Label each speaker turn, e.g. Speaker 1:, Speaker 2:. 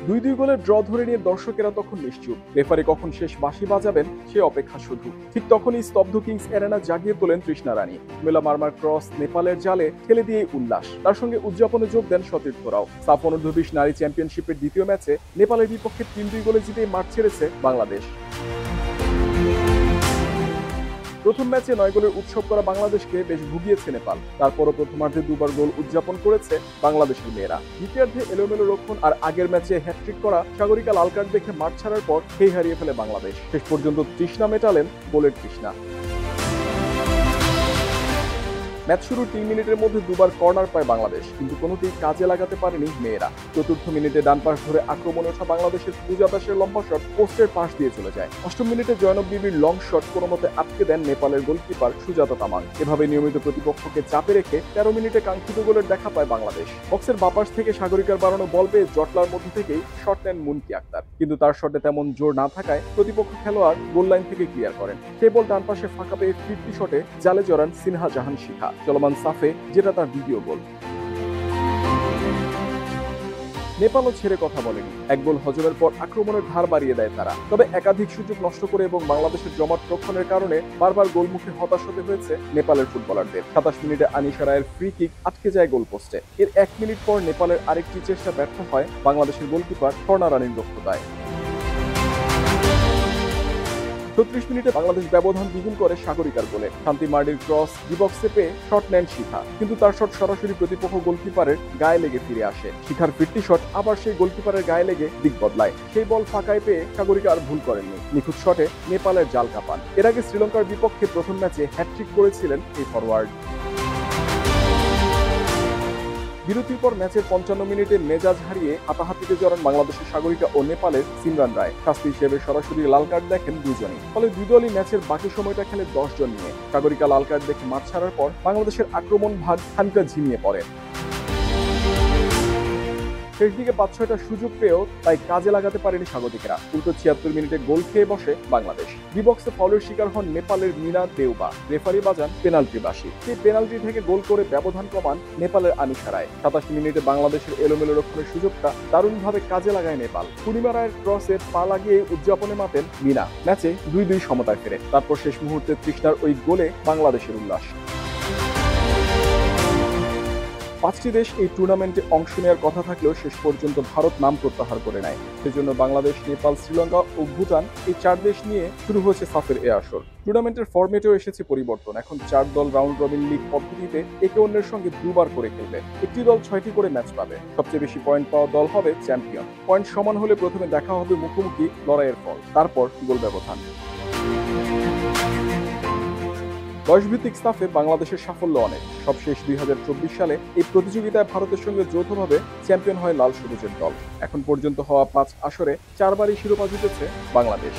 Speaker 1: 2-2 গোলের ড্র ধরে নিয়ে দর্শকেরা তখন নিশ্চুপ। রেফারি কখন শেষ বাঁশি বাজাবেন সে অপেক্ষা শুধু। ঠিক তখনই স্তব্ধ কিংস এরেনা জাগিয়ে তোলেন তৃষ্ণা রানী। মেলা মারমার ক্রস নেপালের জালে ঠেলে দিয়ে উল্লাস। তার সঙ্গে উদযাপনে যোগ দেন সতীর্থরাও। সাফ অনূর্ধ্ব-20 নারী চ্যাম্পিয়নশিপের দ্বিতীয় ম্যাচে নেপালের বিপক্ষে 3-2 গোলে জিতে মাঠ ছেড়েছে বাংলাদেশ। প্রথম ম্যাচে 9 গোলের উৎসব করা বাংলাদেশকে বেশ ভুগিয়েছে নেপাল। তারপরও প্রথমার্ধে দুবার গোল উদযাপন করেছে বাংলাদেশের মেয়েরা। দ্বিতীয়ার্ধে এলোমেলো রক্ষণ আর আগের ম্যাচে হ্যাটট্রিক করা সাগরিকা লাল কার্ড দেখে মাঠ ছাড়ার পর খেই হারিয়ে ফেলে বাংলাদেশ। শেষ পর্যন্ত তৃষ্ণা মেটালেন গোলের তৃষ্ণা। ম্যাচ শুরুর 3 মিনিটের মধ্যে দুবার কর্নার পায় বাংলাদেশ, কিন্তু কোনোটিই কাজে লাগাতে পারেনি মেয়েরা। চতুর্থ মিনিটে ডান পাশ ধরে আক্রমণে ওঠা বাংলাদেশের পূজা দাসের লম্বা শট পোস্টের পাশ দিয়ে চলে যায়। অষ্টম মিনিটে জয়নব বিবির লং শট কোনোমতে আটকে দেন নেপালের গোলকিপার সুজাতা তামাং। এভাবে নিয়মিত প্রতিপক্ষকে চাপে রেখে 13 মিনিটে কাঙ্ক্ষিত গোলের দেখা পায় বাংলাদেশ। বক্সের বাপাস থেকে সাগরিকার বাড়ানো বল পেয়ে জটলার মধ্যে থেকেই শট নেন মুনকি আক্তার, কিন্তু তার শটে তেমন জোর না থাকায় প্রতিপক্ষ খেলোয়াড় গোল লাইন থেকে ক্লিয়ার করেন। সেই বল ডান পাশে ফাঁকা পেয়ে ফিরতি শটে জালে জড়ান সিনহা জাহান শিখা। চলমান সাফে যেটা তার দ্বিতীয় গোল। নেপালও ছেড়ে কথা বলেনি। এক গোল হজমের পর আক্রমণের ধার বাড়িয়ে দেয় তারা। তবে একাধিক সুযোগ নষ্ট করে এবং বাংলাদেশের জমাট রক্ষণের কারণে বারবার গোলমুখে হতাশ হতে হয়েছে নেপালের ফুটবলারদের। 27 মিনিটে আনিশা রায়ের ফ্রি কিক আটকে যায় গোল পোস্টে। এর 1 মিনিট পর নেপালের আরেকটি চেষ্টা ব্যর্থ হয় বাংলাদেশের গোলকিপার স্বর্ণা রানীর দক্ষতায়। 36 মিনিটে বাংলাদেশ ব্যবধান দ্বিগুণ করে সাগরিকার গোলে। শান্তি মার্ডির ক্রস ডিবক্সে পেয়ে শট নেন শিখা, কিন্তু তার শট সরাসরি প্রতিপক্ষ গোলকিপারের গায়ে লেগে ফিরে আসে। শিখার ফিরতি শট আবার সেই গোলকিপারের গায়ে লেগে দিক বদলায়। সেই বল ফাঁকায় পেয়ে সাগরিকা আর ভুল করেননি। নিখুঁত শটে নেপালের জাল কাঁপান। এর আগে শ্রীলঙ্কার বিপক্ষে প্রথম ম্যাচে হ্যাটট্রিক করেছিলেন এই ফরওয়ার্ড। বিরতির পর ম্যাচের 55 মিনিটে মেজাজ হারিয়ে হাতাহাতিতে জড়ান বাংলাদেশের সাগরিকা ও নেপালের সিমরান রায়। শাস্তি হিসেবে সরাসরি লাল কার্ড দেখেন দুজনই। ফলে দুই দলই ম্যাচের বাকি সময়টা খেলে 10 জন নিয়ে। সাগরিকা লাল কার্ড দেখে মাঠ ছাড়ার পর বাংলাদেশের আক্রমণ ভাগ খানিকটা ঝিমিয়ে পড়ে। শেষ দিকে 5-6টা সুযোগ পেয়েও তাই কাজে লাগাতে পারেনি স্বাগতিকেরা। উল্টো 76 মিনিটে গোল খেয়ে বসে বাংলাদেশ। ডিবক্সে ফাউলের শিকার হন নেপালের মিনা দেউবা। রেফারি বাজান পেনাল্টি বাঁশি। সেই পেনাল্টি থেকে গোল করে ব্যবধান কমান নেপালের আনিশা রায়। 27 মিনিটে বাংলাদেশের এলোমেলো রক্ষণের সুযোগটা দারুণভাবে কাজে লাগায় নেপাল। পূর্ণিমা রায়ের ক্রসে পা লাগিয়ে উদযাপনে মাতেন মিনা। ম্যাচে 2-2 সমতায় ফেরে। তারপর শেষ মুহূর্তে তৃষ্ণার ওই গোলে বাংলাদেশের উল্লাস। 5টি দেশ এই টুর্নামেন্টে অংশ নেওয়ার কথা থাকলেও শেষ পর্যন্ত ভারত নাম প্রত্যাহার করে নেয়। সেজন্য বাংলাদেশ, নেপাল, শ্রীলঙ্কা ও ভুটান এই 4 দেশ নিয়ে শুরু হয়েছে সাফের এ আসর। টুর্নামেন্টের ফরম্যাটেও এসেছে পরিবর্তন। এখন 4 দল রাউন্ড রবিন লিগ পদ্ধতিতে একে অন্যের সঙ্গে দুবার করে খেলবে। একটি দল 6টি করে ম্যাচ পাবে। সবচেয়ে বেশি পয়েন্ট পাওয়া দল হবে চ্যাম্পিয়ন। পয়েন্ট সমান হলে প্রথমে দেখা হবে মুখোমুখি লড়াইয়ের ফল, তারপর গোল ব্যবধান। বয়সভিত্তিক স্টাফে বাংলাদেশের সাফল্য অনেক। সবশেষ 2024 সালে এই প্রতিযোগিতায় ভারতের সঙ্গে যৌথভাবে চ্যাম্পিয়ন হয় লাল সবুজের দল। এখন পর্যন্ত হওয়া 5 আসরে 4বারই শিরোপা জিতেছে বাংলাদেশ।